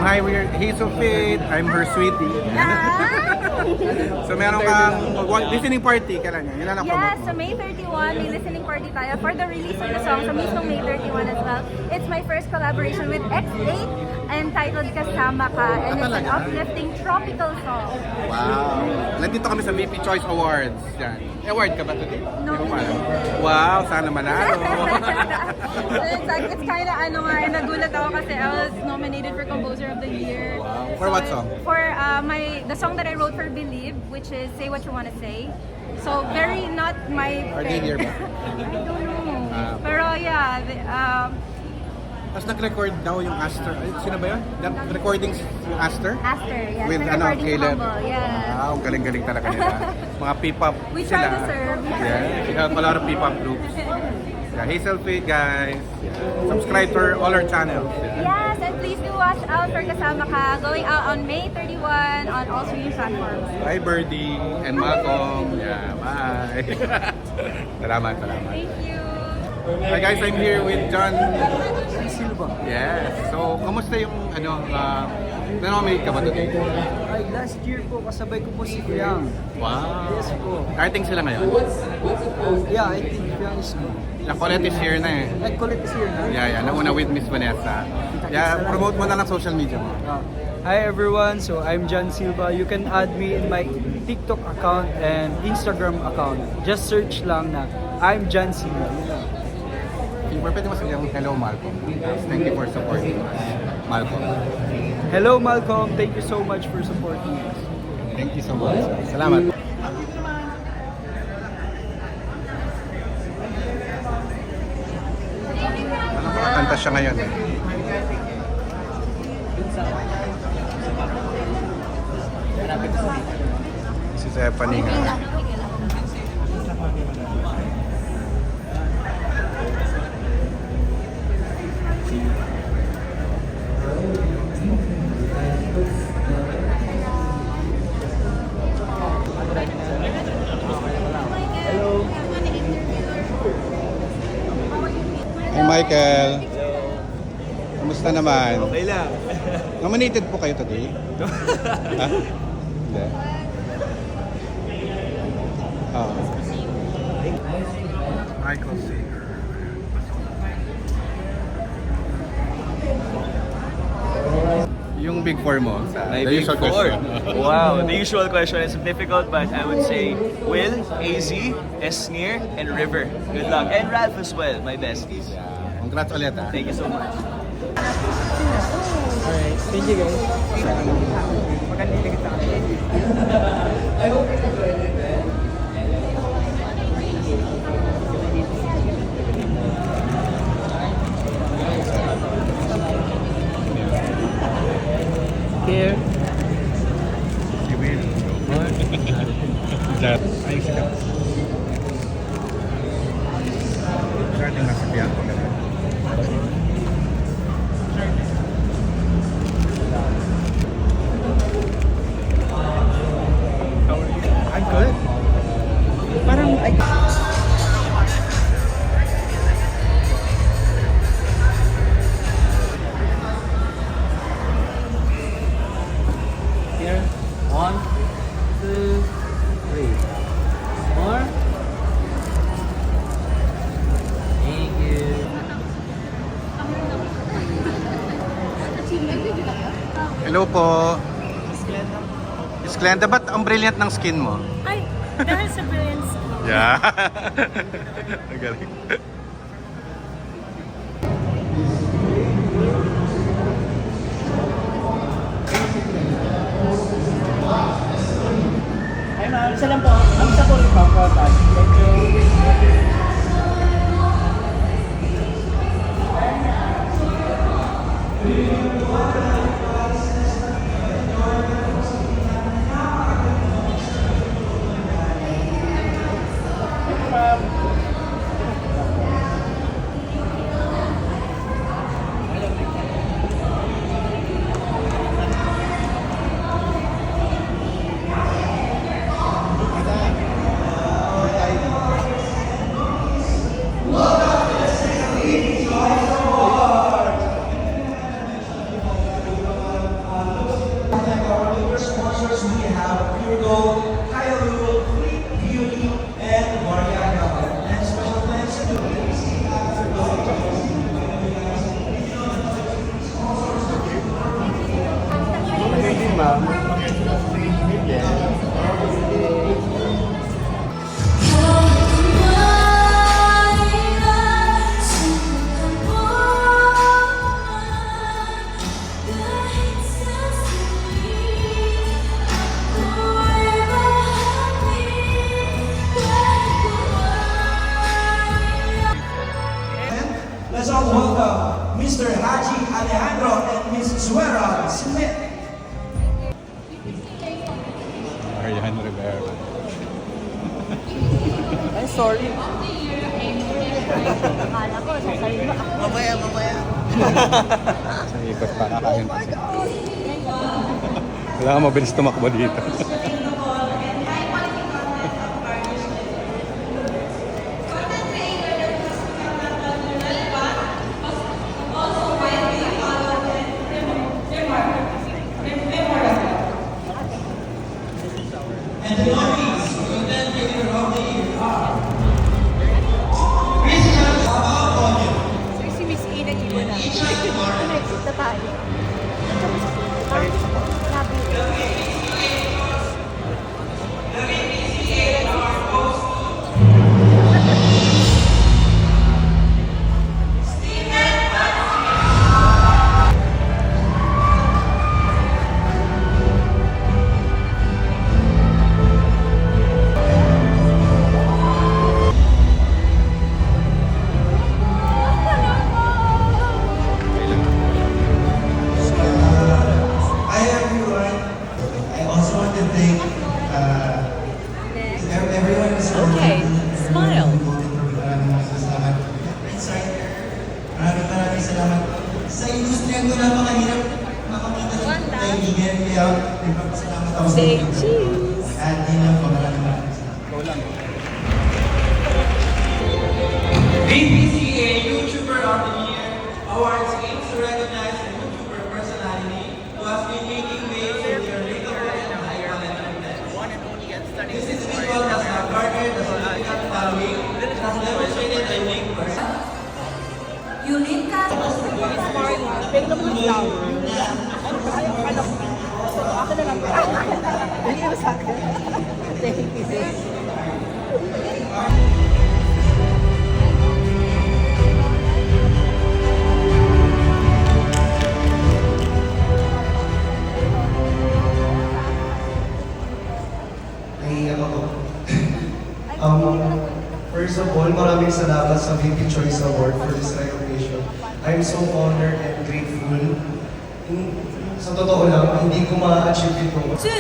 hi, we're Hazel Fit. I'm her sweetie. So meron kang listening party, kailan yan? Yun lang ang Yes, promote so mo. May 31, may listening party tayo for the release of the song. So mismong May 31 as well. It's my first collaboration with X8 entitled Kasama Ka. And it's an uplifting tropical song. Wow. Nandito kami sa VP Choice Awards. Yan. Award ka ba today? No. Di mo pa alam? Wow, sana manalo. It's kind of nagulat ako kasi I was nominated for Composer of the Year. Wow. For what song? For the song that I wrote for Believe, which is Say What You Wanna Say. So very not my... Are they here ba? I don't know. Pero yeah, Tapos nag-record daw yung Aster. Ay, sino ba yun? Recordings yung Aster? Aster, yes. With Recording Caleb. Humble, yeah. Wow, galing-galing talaga nila. Mga P-pop We sila. try to serve. Yeah, we have a lot of P-pop groups. Yeah, Hazel Fit, guys. Yeah. Subscribe to all our channels. Yeah. Yes, and please do watch out for Kasama Ka, going out on May 31 on all streaming platforms. Bye, Birdie and Malcolm. Yeah, bye. Salamat. Thank you. Hi guys, I'm here with John Silva. Yes. So, kamusta yung nanominate ka ba today? Ay, last year po, kasabay ko po si Fiang. Wow. Yes po. Starting sila ngayon. Yeah, I think Fiang is good. La Colette is here na eh. Ay, collect is here na. Yeah. Nauna with Miss Vanessa. Yeah, promote mo na lang social media mo. Hi everyone, so I'm John Silva. You can add me in my TikTok account and Instagram account. Just search lang na I'm John Silva. Pwede mo sabihin, hello Malcolm. Thank you for supporting us. Malcolm. Hello Malcolm, thank you so much for supporting us. Thank you so much. Salamat. Anong kakanta siya ngayon eh? Si Stephanie nga. Hi Michael. Kumusta naman? Okay lang. Nominated po kayo today? Ha? Hindi. Oh. Michael Sager. Yung big four mo sa My the big usual four. question. Wow, the usual question is difficult, but I would say Will, AZ, Esnir, and River. Good luck. And Ralph as well, my besties. Yeah. Congrats ulit ha. Thank you so much. Alright, thank you guys. Magandang kita. Here. Si Will. Ayos ka. Starting na sa piano. I'm good. Parang Here. 1, 2, 3. More. Thank you. Hello po. Miss Glenda, ba't ang brilliant ng skin mo? Ay, dahil sa brilliance. Yeah. Ang galing. Ay, ma'am, isa lang po. Ang isa po rin po. Thank you. sponsors, we have Pure Gold, Kailu, Fleet Beauty, and Mariana. And special thanks to let's all welcome Mr. Haji Alejandro and Ms. Zuera Smith. Arian Rivera. Ay, sorry. Akala ko, sasabihin mo. Mamaya. Sa ikot pa nakain pa siya. Wala ka mabilis tumakbo dito. And the nominees for the Content Creator of the Year are Christian Sabaonyo, Si Miss A nag-iwan na. Ishan Lauren, Next na tayo. Hi everyone. I also want to thank everyone who's Okay, smile. Maraming salamat. Sa industriya ko napakahirap makamita ng kaibigan. Kaya nagpapasalamat ako. Say cheese. At yun lang po. Maraming salamat. BPCA YouTuber of the Year Awards aims to recognize a YouTuber personality who has been making waves with their relatable and high-quality content. This individual has now garnered a significant following and has demonstrated a unique personality. Unique ka. Naiiyak ako. First of all, maraming salamat sa VP Choice Award for this recognition. I'm so honored and grateful. Sa totoo lang, hindi ko ma-achieve ito. To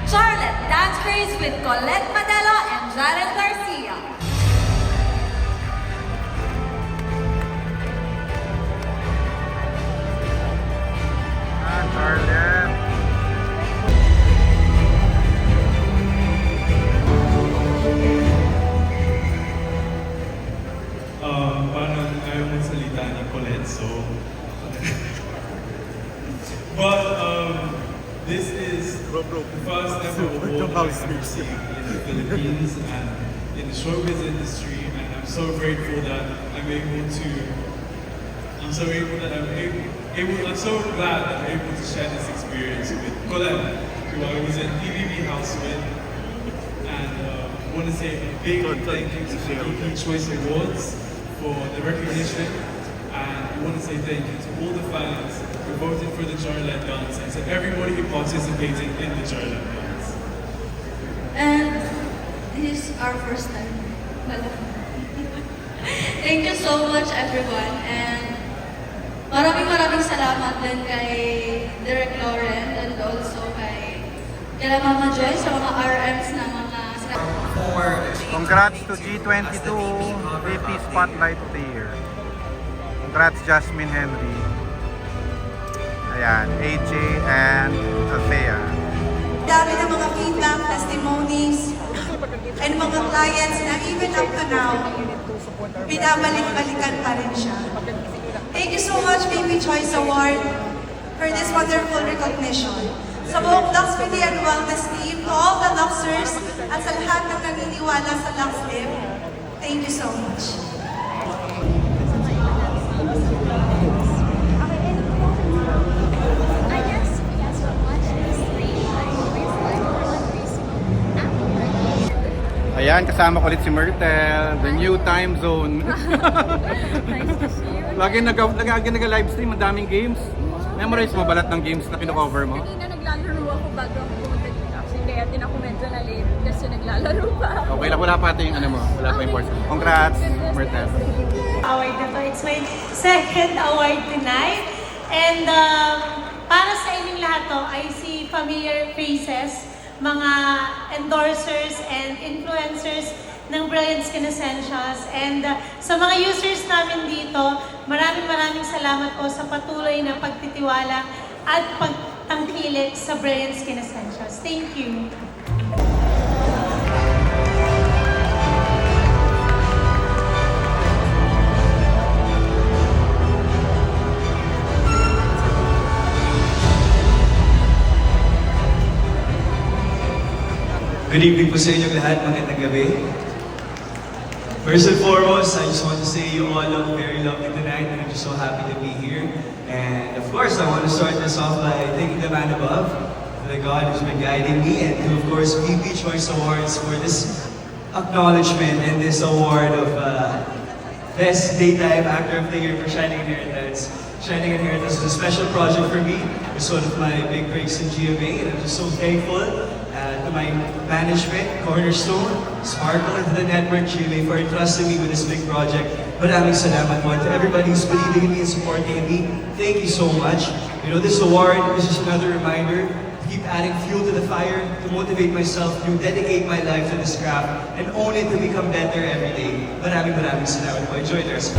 Charlotte Dance Craze with Colette Madelo and Jared Garcia. Charlotte. Parang ayaw mong salita ni Colette, so... But this is the first ever award that I've received in the Philippines and in the showbiz industry, and I'm so grateful that I'm so glad that I'm able to share this experience with Colette, who I was in PBB House with. And I want to say a big thank you to the EP Choice Awards for the recognition, and I want to say thank you to all the fans who voted for the Charlotte dance and to everybody who participated in the Charlotte dance. And this is our first time. Thank you so much everyone, and maraming salamat din kay Direk Lauren and also kay Mama Joy sa mga RMs na mga Congrats to G22 VP Spotlight of the Year. Congrats Jasmine Henry. Ayan, AJ and Althea. Dami ng mga feedback, testimonies, and mga clients na even up to now, binabalik-balikan pa rin siya. Thank you so much, Baby Choice Award. for this wonderful recognition. Sa buong Lux Beauty and Wellness team, to all the Luxers, at sa lahat ng naniniwala sa Lux Live, thank you so much. Ayan, kasama ko ulit si Myrtle, the new time zone. Nice to see you. Lagi nag-livestream, ang daming games. Memorize mo balat ng games na pino-cover mo? Kanina naglalaro ako bago ako pumunta dito. Actually, kaya din ako medyo na late kasi naglalaro pa ako. Okay lang, wala pa ate yung ano mo. Wala pa yung portion. Congrats, Myrtle. Award na to. It's my second award tonight. And para sa inyong lahat to, I see familiar faces, mga endorsers and influencers ng Brilliant Skin Essentials. And sa mga users namin dito, maraming salamat po sa patuloy na pagtitiwala at pagtangkilik sa Brilliant Skin Essentials. Thank you. Good evening po sa inyong lahat, magandang gabi. First and foremost, I just want to say you all look very lovely tonight and I'm just so happy to be here. And of course, I want to start this off by thanking the man above, the God who's been guiding me, and to, of course, VP Choice Awards for this acknowledgement and this award of Best Daytime Actor of the Year for Shining Inheritance. Shining Inheritance is a special project for me. It's one of my big breaks in GMA, and I'm just so thankful to my management, Cornerstone, Sparkle, and to the network GMA for entrusting me with this big project. Maraming salamat po. To everybody who's believing in me and supporting me, thank you so much. You know, this award is just another reminder to keep adding fuel to the fire, to motivate myself, to dedicate my life to this craft, and own it to become better every day. Maraming salamat po. Enjoy the rest.